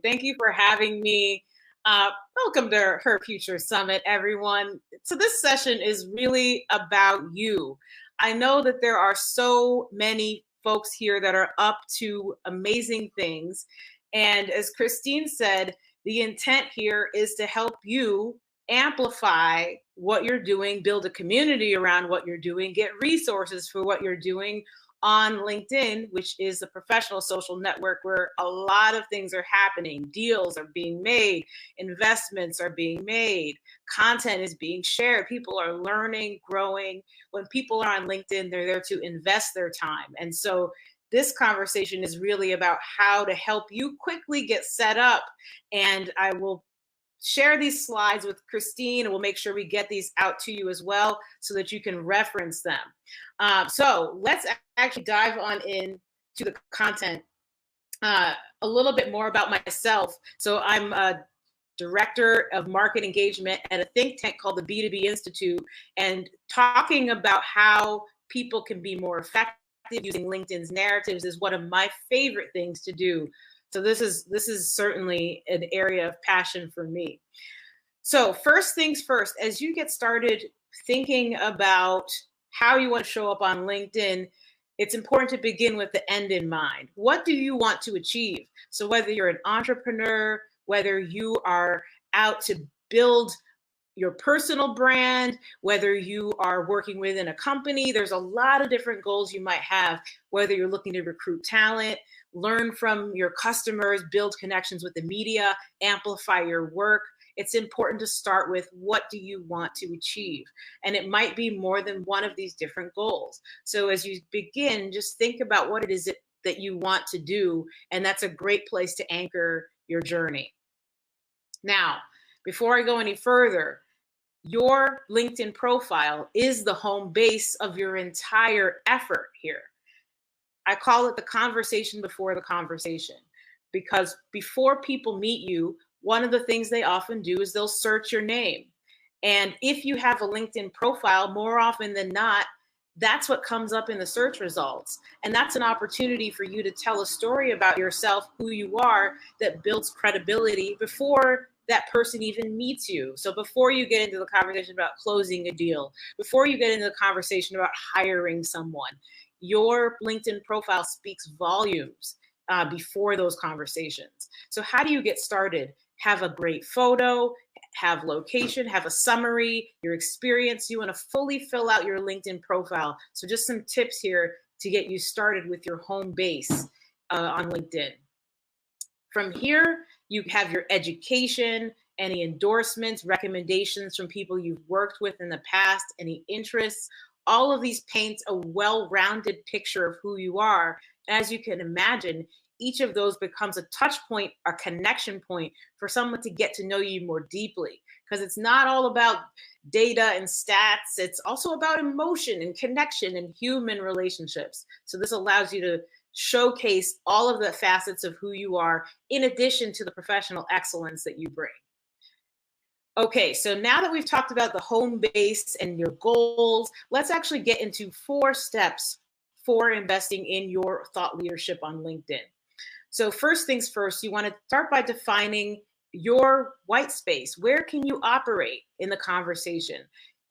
Thank you for having me. Welcome to Her Future Summit, everyone. So, this session is really about you. I know that there are so many folks here that are up to amazing things. And as Christine said, the intent here is to help you amplify what you're doing, build a community around what you're doing, get resources for what you're doing on LinkedIn, which is the professional social network where a lot of things are happening. Deals are being made, investments are being made, content is being shared. People are learning, growing. When people are on LinkedIn, they're there to invest their time. And so this conversation is really about how to help you quickly get set up. And I will share these slides with Christine, and we'll make sure we get these out to you as well so that you can reference them. So let's actually dive on in to the content. A little bit more about myself. So I'm a director of market engagement at a think tank called the B2B Institute, and talking about how people can be more effective using LinkedIn's narratives is one of my favorite things to do. So this is certainly an area of passion for me. So first things first, as you get started thinking about how you want to show up on LinkedIn, it's important to begin with the end in mind. What do you want to achieve? So whether you're an entrepreneur, whether you are out to build your personal brand, whether you are working within a company, there's a lot of different goals you might have, whether you're looking to recruit talent, learn from your customers, build connections with the media, amplify your work. It's important to start with what do you want to achieve? And it might be more than one of these different goals. So as you begin, just think about what it is that you want to do. And that's a great place to anchor your journey. Now, before I go any further, your LinkedIn profile is the home base of your entire effort here. I call it the conversation before the conversation, because before people meet you, one of the things they often do is they'll search your name. And if you have a LinkedIn profile, more often than not, that's what comes up in the search results. And that's an opportunity for you to tell a story about yourself, who you are, that builds credibility before that person even meets you. So before you get into the conversation about closing a deal, before you get into the conversation about hiring someone, your LinkedIn profile speaks volumes before those conversations. So how do you get started? Have a great photo, have location, have a summary, your experience. You want to fully fill out your LinkedIn profile. So just some tips here to get you started with your home base on LinkedIn. From here, you have your education, any endorsements, recommendations from people you've worked with in the past, any interests. All of these paints a well-rounded picture of who you are. As you can imagine, each of those becomes a touch point, a connection point for someone to get to know you more deeply. Because it's not all about data and stats. It's also about emotion and connection and human relationships. So this allows you to showcase all of the facets of who you are, in addition to the professional excellence that you bring. Okay, so now that we've talked about the home base and your goals, let's actually get into 4 steps for investing in your thought leadership on LinkedIn. So first things first, you want to start by defining your white space. Where can you operate in the conversation?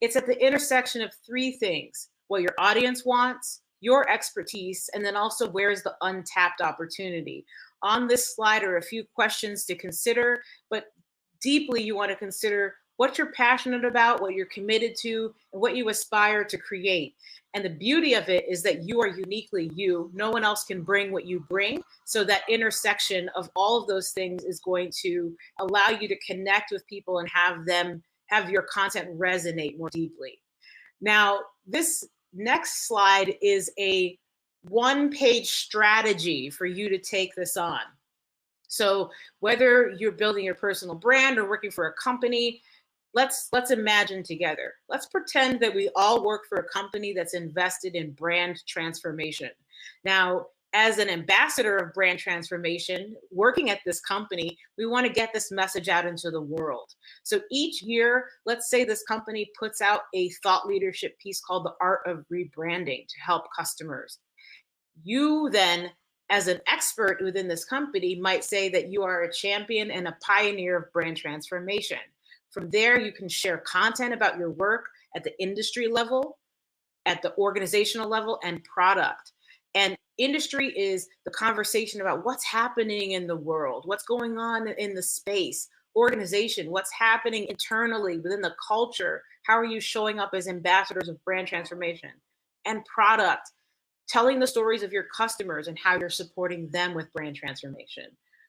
It's at the intersection of 3 things: what your audience wants, your expertise, and then also where is the untapped opportunity. On this slide are a few questions to consider, but deeply you want to consider what you're passionate about, what you're committed to, and what you aspire to create. And the beauty of it is that you are uniquely you. No one else can bring what you bring. So that intersection of all of those things is going to allow you to connect with people and have your content resonate more deeply. Now, this next slide is a one-page strategy for you to take this on. So whether you're building your personal brand or working for a company, let's imagine together. Let's pretend that we all work for a company that's invested in brand transformation. Now, as an ambassador of brand transformation, working at this company, we want to get this message out into the world. So each year, let's say this company puts out a thought leadership piece called The Art of Rebranding to help customers. You then, as an expert within this company might say that you are a champion and a pioneer of brand transformation. From there, you can share content about your work at the industry level, at the organizational level, and product. And industry is the conversation about what's happening in the world, what's going on in the space. Organization, what's happening internally within the culture. How are you showing up as ambassadors of brand transformation? And product, telling the stories of your customers and how you're supporting them with brand transformation.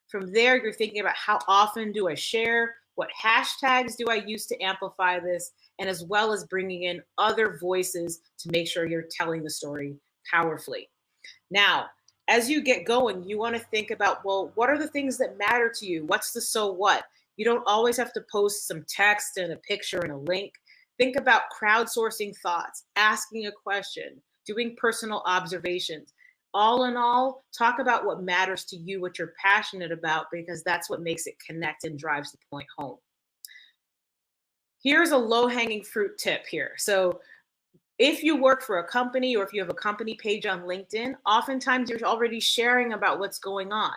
From there, you're thinking about how often do I share? What hashtags do I use to amplify this? And as well as bringing in other voices to make sure you're telling the story powerfully. Now, as you get going, you want to think about, well, what are the things that matter to you? What's the so what? You don't always have to post some text and a picture and a link. Think about crowdsourcing thoughts, asking a question, doing personal observations. All in all, talk about what matters to you, what you're passionate about, because that's what makes it connect and drives the point home. Here's a low-hanging fruit tip here. So if you work for a company or if you have a company page on LinkedIn, oftentimes you're already sharing about what's going on.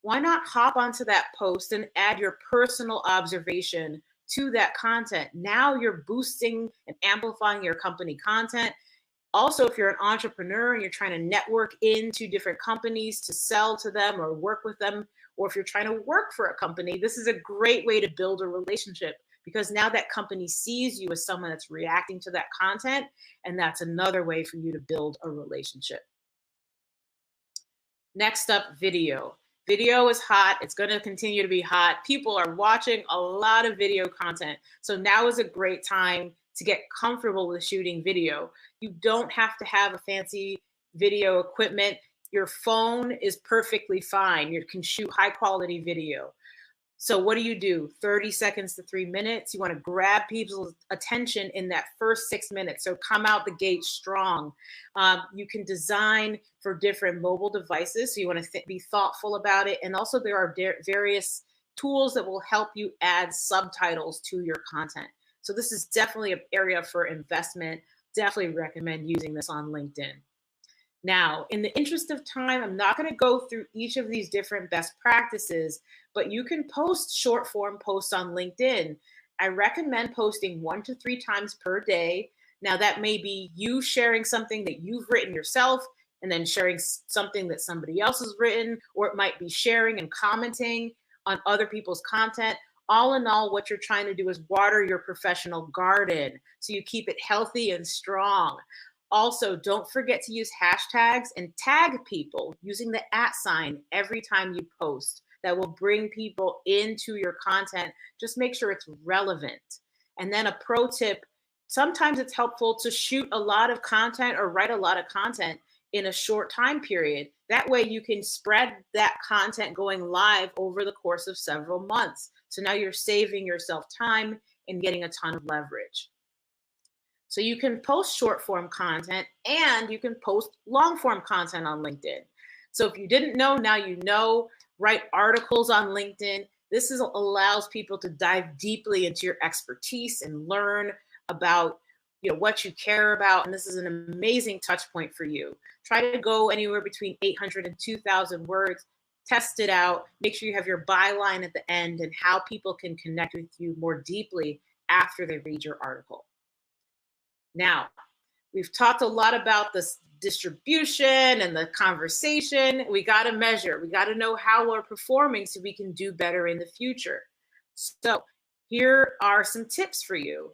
Why not hop onto that post and add your personal observation to that content? Now you're boosting and amplifying your company content. Also, if you're an entrepreneur and you're trying to network into different companies to sell to them or work with them, or if you're trying to work for a company, this is a great way to build a relationship, because now that company sees you as someone that's reacting to that content, and that's another way for you to build a relationship. Next up, video. Video is hot. It's going to continue to be hot. People are watching a lot of video content. So now is a great time to get comfortable with shooting video. You don't have to have a fancy video equipment. Your phone is perfectly fine. You can shoot high quality video. So what do? 30 seconds to 3 minutes. You want to grab people's attention in that first 6 minutes. So come out the gate strong. You can design for different mobile devices. So you want to be thoughtful about it. And also there are various tools that will help you add subtitles to your content. So this is definitely an area for investment. Definitely recommend using this on LinkedIn. Now, in the interest of time, I'm not going to go through each of these different best practices, but you can post short form posts on LinkedIn. I recommend posting 1 to 3 times per day. Now, that may be you sharing something that you've written yourself and then sharing something that somebody else has written, or it might be sharing and commenting on other people's content. All in all, what you're trying to do is water your professional garden so you keep it healthy and strong. Also, don't forget to use hashtags and tag people using the @ every time you post. That will bring people into your content. Just make sure it's relevant. And then a pro tip, sometimes it's helpful to shoot a lot of content or write a lot of content in a short time period. That way you can spread that content going live over the course of several months. So now you're saving yourself time and getting a ton of leverage. So you can post short form content and you can post long form content on LinkedIn. So if you didn't know, now you know. Write articles on LinkedIn. This allows people to dive deeply into your expertise and learn about what you care about. And this is an amazing touch point for you. Try to go anywhere between 800 and 2,000 words. Test it out. Make sure you have your byline at the end and how people can connect with you more deeply after they read your article. Now, we've talked a lot about this distribution and the conversation. We got to measure. We got to know how we're performing so we can do better in the future. So here are some tips for you.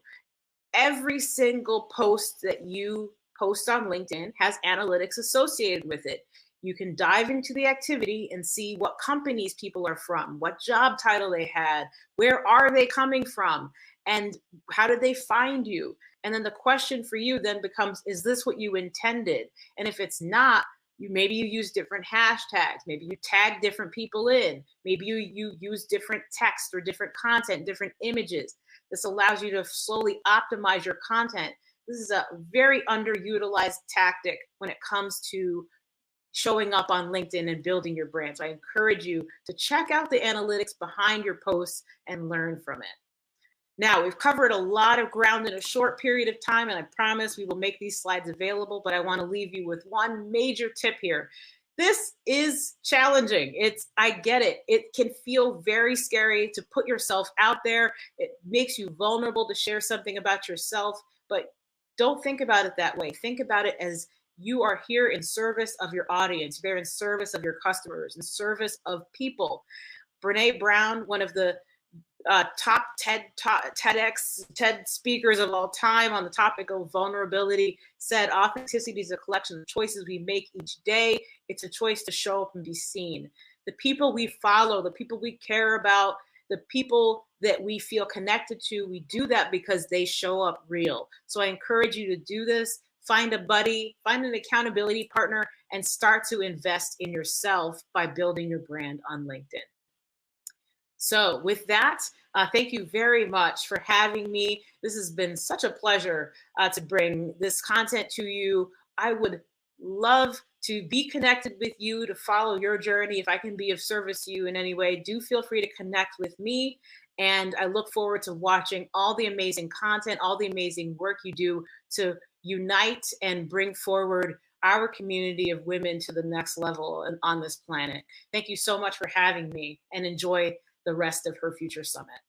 Every single post that you post on LinkedIn has analytics associated with it. You can dive into the activity and see what companies people are from, what job title they had, where are they coming from, and how did they find you? And then the question for you then becomes, is this what you intended? And if it's not, maybe you use different hashtags. Maybe you tag different people in. Maybe you use different text or different content, different images. This allows you to slowly optimize your content. This is a very underutilized tactic when it comes to showing up on LinkedIn and building your brand. So I encourage you to check out the analytics behind your posts and learn from it. Now, we've covered a lot of ground in a short period of time, and I promise we will make these slides available, but I want to leave you with one major tip here. This is challenging. I get it. It can feel very scary to put yourself out there. It makes you vulnerable to share something about yourself, but don't think about it that way. Think about it as you are here in service of your audience. You're in service of your customers, in service of people. Brene Brown, one of the top TEDx, TED speakers of all time on the topic of vulnerability, said authenticity is a collection of choices we make each day. It's a choice to show up and be seen. The people we follow, the people we care about, the people that we feel connected to, we do that because they show up real. So I encourage you to do this. Find a buddy, find an accountability partner, and start to invest in yourself by building your brand on LinkedIn. So with that, thank you very much for having me. This has been such a pleasure to bring this content to you. I would love to be connected with you, to follow your journey. If I can be of service to you in any way, do feel free to connect with me. And I look forward to watching all the amazing content, all the amazing work you do to unite and bring forward our community of women to the next level on this planet. Thank you so much for having me, and enjoy the rest of Her Future Summit.